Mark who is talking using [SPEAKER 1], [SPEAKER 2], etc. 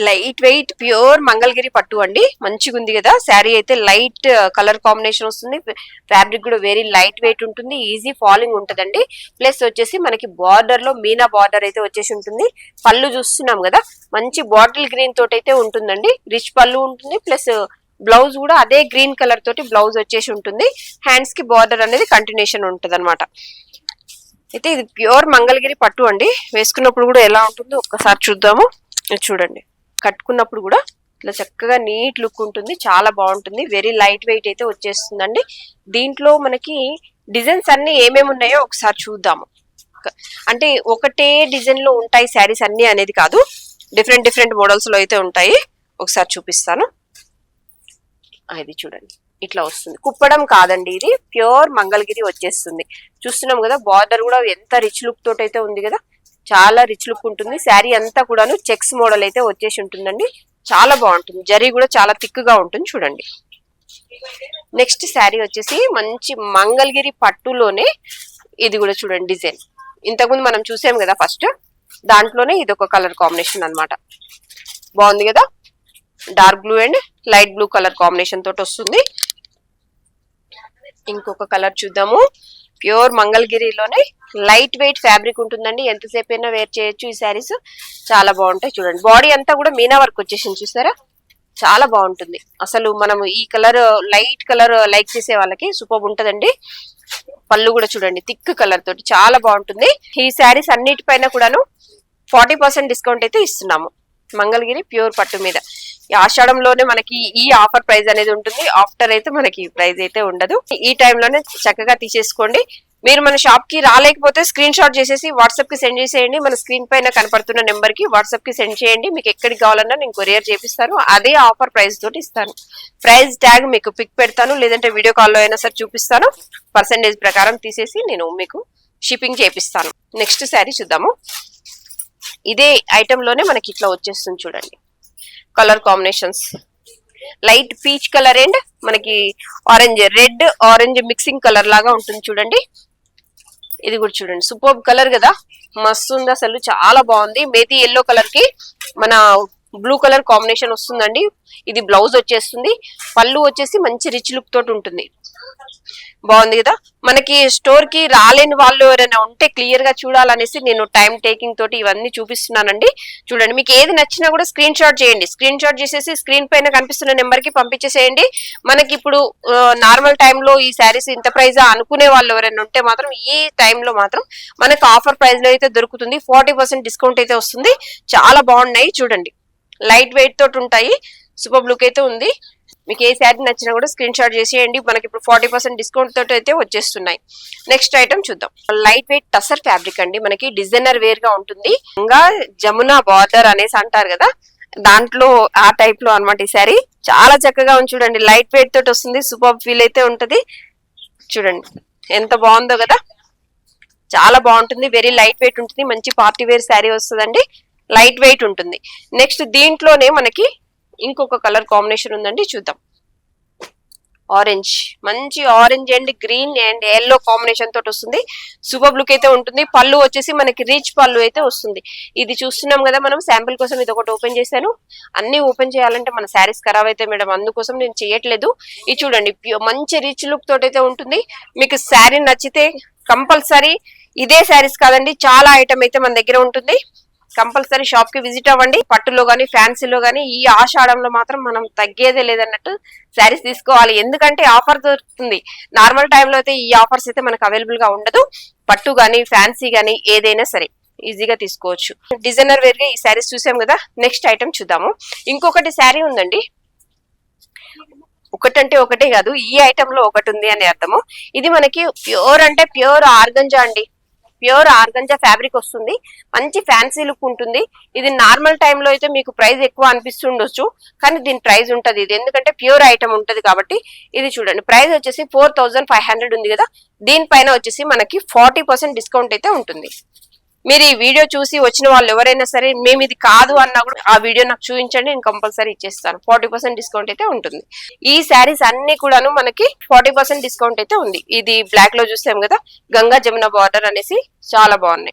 [SPEAKER 1] Light weight pure Mangalagiri పట్టు అండి. మంచిగా ఉంది కదా శారీ అయితే. లైట్ కలర్ కాంబినేషన్ వస్తుంది. ఫ్యాబ్రిక్ కూడా వెరీ లైట్ వెయిట్ ఉంటుంది. ఈజీ ఫాలింగ్ ఉంటదండి. ప్లస్ వచ్చేసి మనకి బార్డర్ లో మీనా బార్డర్ అయితే వచ్చేసి ఉంటుంది. పళ్ళు చూస్తున్నాం కదా మంచి బాటిల్ గ్రీన్ తోటి అయితే ఉంటుందండి. రిచ్ పళ్ళు ఉంటుంది. ప్లస్ బ్లౌజ్ కూడా అదే గ్రీన్ కలర్ తోటి బ్లౌజ్ వచ్చేసి ఉంటుంది. హ్యాండ్స్ కి బార్డర్ అనేది కంటిన్యూషన్ ఉంటుంది అనమాట. అయితే ఇది ప్యూర్ మంగళగిరి పట్టు అండి. వేసుకున్నప్పుడు కూడా ఎలా ఉంటుందో ఒక్కసారి చూద్దాము. చూడండి కట్టుకున్నప్పుడు కూడా ఇట్లా చక్కగా నీట్ లుక్ ఉంటుంది. చాలా బాగుంటుంది. వెరీ లైట్ వెయిట్ అయితే వచ్చేస్తుందండి. దీంట్లో మనకి డిజైన్స్ అన్ని ఏమేమి ఉన్నాయో ఒకసారి చూద్దాము. అంటే ఒకటే డిజైన్ లో ఉంటాయి శారీస్ అన్ని అనేది కాదు. డిఫరెంట్ డిఫరెంట్ మోడల్స్ లో అయితే ఉంటాయి. ఒకసారి చూపిస్తాను. ఇది చూడండి ఇట్లా వస్తుంది. కుప్పడం కాదండి, ఇది ప్యూర్ మంగళగిరి వచ్చేస్తుంది. చూస్తున్నాం కదా బార్డర్ కూడా ఎంత రిచ్ లుక్ తోటి అయితే ఉంది కదా. చాలా రిచ్ లుక్ ఉంటుంది. శారీ అంతా కూడాను చెక్స్ మోడల్ అయితే వచ్చేసి ఉంటుందండి. చాలా బాగుంటుంది. జరీ కూడా చాలా థిక్ గా ఉంటుంది. చూడండి నెక్స్ట్ శారీ వచ్చేసి మంచి మంగళగిరి పట్టులోనే ఇది కూడా చూడండి డిజైన్. ఇంతకుముందు మనం చూసాం కదా ఫస్ట్, దాంట్లోనే ఇది ఒక కలర్ కాంబినేషన్ అన్నమాట. బాగుంది కదా. Dark blue and light blue colour combination తోటి వస్తుంది. ఇంకొక కలర్ చూద్దాము. ప్యూర్ మంగళగిరిలోనే లైట్ వెయిట్ ఫ్యాబ్రిక్ ఉంటుందండి. ఎంతసేపు అయినా వేర్ చేయొచ్చు ఈ శారీస్. చాలా బాగుంటాయి. చూడండి బాడీ అంతా కూడా మీనా వర్క్ వచ్చేసింది చూసారా. చాలా బాగుంటుంది. అసలు మనం ఈ కలర్ లైట్ కలర్ లైక్ చేసే వాళ్ళకి సూపర్ ఉంటదండి. పళ్ళు కూడా చూడండి థిక్ కలర్ తోటి చాలా బాగుంటుంది. ఈ శారీస్ అన్నిటిపైన కూడాను 40% డిస్కౌంట్ అయితే ఇస్తున్నాము మంగళగిరి ప్యూర్ పట్టు మీద. ఈ ఆషాఢంలోనే మనకి ఈ ఆఫర్ ప్రైస్ అనేది ఉంటుంది. ఆఫ్టర్ అయితే మనకి ప్రైస్ అయితే ఉండదు. ఈ టైంలోనే చక్కగా తీసేసుకోండి. మీరు మన షాప్ కి రాలేకపోతే స్క్రీన్ షాట్ చేసేసి వాట్సాప్ కి సెండ్ చేసేయండి. మన స్క్రీన్ పైన కనపడుతున్న నెంబర్ కి వాట్సాప్ కి సెండ్ చేయండి. మీకు ఎక్కడికి కావాలన్నా నేను కొరియర్ చేపిస్తాను. అదే ఆఫర్ ప్రైస్ తోటి ఇస్తాను. ప్రైస్ ట్యాగ్ మీకు పిక్ పెడతాను, లేదంటే వీడియో కాల్లో అయినా సరే చూపిస్తాను. పర్సెంటేజ్ ప్రకారం తీసేసి నేను మీకు షిప్పింగ్ చేపిస్తాను. నెక్స్ట్ శారీ చూద్దాము. ఇదే ఐటమ్ లోనే మనకి ఇట్లా వచ్చేస్తుంది చూడండి. Colour combinations light peach colour and మనకి orange, red orange mixing colour లాగా ఉంటుంది చూడండి. ఇది కూడా చూడండి సూపర్ కలర్ కదా. మస్తు ఉంది అసలు. చాలా బాగుంది. మేతి ఎల్లో కలర్ కి మన బ్లూ కలర్ కాంబినేషన్ వస్తుందండి. ఇది బ్లౌజ్ వచ్చేస్తుంది. పళ్ళు వచ్చేసి మంచి రిచ్ లుక్ తోటి ఉంటుంది. బాగుంది కదా. మనకి స్టోర్ కి రాలేని వాళ్ళు ఎవరైనా ఉంటే క్లియర్ గా చూడాలనేసి నేను టైం టేకింగ్ తోటి ఇవన్నీ చూపిస్తున్నానండి. చూడండి మీకు ఏది నచ్చినా కూడా స్క్రీన్ షాట్ చేయండి. స్క్రీన్ షాట్ చేసేసి స్క్రీన్ పైన కనిపిస్తున్న నెంబర్ కి పంపించేసేయండి. మనకి ఇప్పుడు నార్మల్ టైంలో ఈ శారీస్ ఇంత ప్రైజ్ అనుకునే వాళ్ళు ఎవరైనా ఉంటే మాత్రం ఈ టైంలో మాత్రం మనకి ఆఫర్ ప్రైస్ లో అయితే దొరుకుతుంది. 40% డిస్కౌంట్ అయితే వస్తుంది. చాలా బాగున్నాయి చూడండి. లైట్ వెయిట్ తోటి ఉంటాయి. సూపర్ లుక్ అయితే ఉంది. మీకు ఏ శారీ నచ్చినా కూడా స్క్రీన్ షాట్ చేసేయండి. మనకి ఇప్పుడు 40% డిస్కౌంట్ తోటి అయితే వచ్చేస్తున్నాయి. నెక్స్ట్ ఐటమ్ చూద్దాం. లైట్ వెయిట్ టసర్ ఫ్యాబ్రిక్ అండి. మనకి డిజైనర్ వేర్ గా ఉంటుంది. ఇంకా జమునా బార్డర్ అనేసి అంటారు కదా, దాంట్లో ఆ టైప్ లో అనమాట ఈ శారీ. చాలా చక్కగా ఉంది చూడండి. లైట్ వెయిట్ తోటి వస్తుంది. సూపర్ ఫీల్ అయితే ఉంటది. చూడండి ఎంత బాగుందో కదా. చాలా బాగుంటుంది. వెరీ లైట్ వెయిట్ ఉంటుంది. మంచి పార్టీ వేర్ శారీ వస్తుందండి. లైట్ వెయిట్ ఉంటుంది. నెక్స్ట్ దీంట్లోనే మనకి ఇంకొక కలర్ కాంబినేషన్ ఉందండి. చూద్దాం. ఆరెంజ్, మంచి orange and green and yellow combination తోటి వస్తుంది. సూపర్ లుక్ అయితే ఉంటుంది. పళ్ళు వచ్చేసి మనకి రిచ్ పళ్ళు అయితే వస్తుంది. ఇది చూస్తున్నాం కదా మనం శాంపిల్ కోసం. ఇది ఒకటి ఓపెన్ చేశాను. అన్ని ఓపెన్ చేయాలంటే మన శారీస్ ఖరాబ్ అయితే మేడం, అందుకోసం నేను చేయట్లేదు. ఇది చూడండి మంచి రిచ్ లుక్ తోటి అయితే ఉంటుంది. మీకు శారీ నచ్చితే కంపల్సరీ ఇదే శారీస్ కాదండి, చాలా ఐటమ్ అయితే మన దగ్గర ఉంటుంది. కంపల్సరీ షాప్ కి విజిట్ అవ్వండి. పట్టులో గానీ ఫ్యాన్సీలో గానీ ఈ ఆషాఢంలో మాత్రం మనం తగ్గేదే లేదన్నట్టు శారీస్ తీసుకోవాలి. ఎందుకంటే ఆఫర్ దొరుకుతుంది. నార్మల్ టైంలో అయితే ఈ ఆఫర్స్ అయితే మనకు అవైలబుల్ గా ఉండదు. పట్టు గానీ ఫ్యాన్సీ గానీ ఏదైనా సరే ఈజీగా తీసుకోవచ్చు. డిజైనర్ వేర్ గా ఈ శారీస్ చూసాం కదా. నెక్స్ట్ ఐటమ్ చూద్దాము. ఇంకొకటి శారీ ఉందండి. ఒకటంటే ఒకటే కాదు, ఈ ఐటమ్ లో ఒకటి ఉంది అని అర్థము. ఇది మనకి ప్యూర్ అంటే ప్యూర్ ఆర్గంజా అండి. ప్యూర్ ఆర్గంజా ఫ్యాబ్రిక్ వస్తుంది. మంచి ఫ్యాన్సీ లుక్ ఉంటుంది. ఇది నార్మల్ టైంలో అయితే మీకు ప్రైస్ ఎక్కువ అనిపిస్తుండొచ్చు, కానీ దీని ప్రైస్ ఉంటుంది. ఇది ఎందుకంటే ప్యూర్ ఐటమ్ ఉంటుంది కాబట్టి. ఇది చూడండి ప్రైస్ వచ్చేసి 4500 ఉంది కదా. దీనిపైన వచ్చేసి మనకి 40% డిస్కౌంట్ అయితే ఉంటుంది. మీరు ఈ వీడియో చూసి వచ్చిన వాళ్ళు ఎవరైనా సరే మేము ఇది కాదు అన్నా కూడా ఆ వీడియో నాకు చూపించండి, నేను కంపల్సరీ ఇచ్చేస్తాను. 40% డిస్కౌంట్ అయితే ఉంటుంది. ఈ శారీస్ అన్ని కూడాను మనకి 40% డిస్కౌంట్ అయితే ఉంది. ఇది బ్లాక్ లో చూసాం కదా, గంగా జమున బార్డర్ అనేసి చాలా బాగున్నాయి.